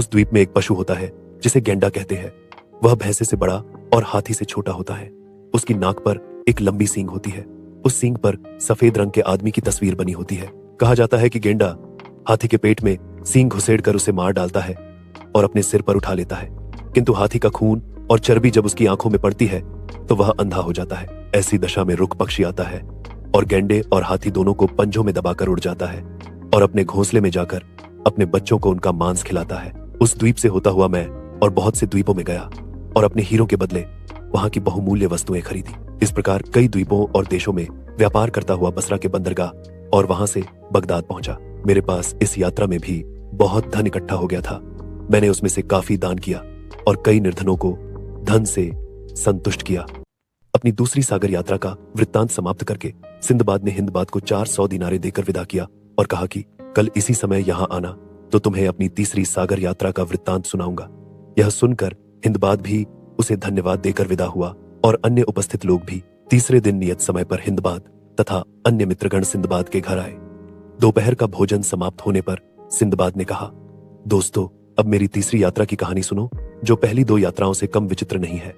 उस द्वीप में एक पशु होता है जिसे गेंडा कहते हैं। वह भैंसे से बड़ा और हाथी से छोटा होता है। उसकी नाक पर एक लंबी सींग होती है। उस सींग पर सफेद रंग के आदमी की तस्वीर बनी होती है। कहा जाता है कि गेंडा हाथी के पेट में सींग घुसेड़कर उसे मार डालता है और अपने सिर पर उठा लेता है, किंतु हाथी का खून और चर्बी जब उसकी आंखों में पड़ती है तो वह अंधा हो जाता है। ऐसी दशा में रुक पक्षी आता है और गेंडे और हाथी दोनों को पंजों में दबाकर उड़ जाता है और अपने घोंसले में जाकर अपने बच्चों को उनका मांस खिलाता है। उस द्वीप से होता हुआ मैं और बहुत से द्वीपों में गया और अपने हीरों के बदले वहां की बहुमूल्य वस्तुएं खरीदी। इस प्रकार कई द्वीपों और देशों में व्यापार करता हुआ बसरा के बंदरगाह और वहां से बगदाद पहुंचा। मेरे पास इस यात्रा में भी बहुत धन इकट्ठा हो गया था। मैंने उसमें से काफी दान किया और कई निर्धनों को धन से संतुष्ट किया। अपनी दूसरी सागर यात्रा का वृत्तांत समाप्त करके सिंदबाद ने हिंदबाद को 400 दिनारे देकर विदा किया और कहा कि कल इसी समय यहां आना तो तुम्हें अपनी तीसरी सागर यात्रा का वृत्तांत सुनाऊंगा। यह सुनकर हिंदबाद भी उसे धन्यवाद देकर विदा हुआ और अन्य उपस्थित लोग भी तीसरे दिन नियत समय पर हिंदबाद तथा अन्य मित्रगण सिंदबाद के घर आए। दोपहर का भोजन समाप्त होने पर सिंदबाद ने कहा, दोस्तों, अब मेरी तीसरी यात्रा की कहानी सुनो, जो पहली दो यात्राओं से कम विचित्र नहीं है।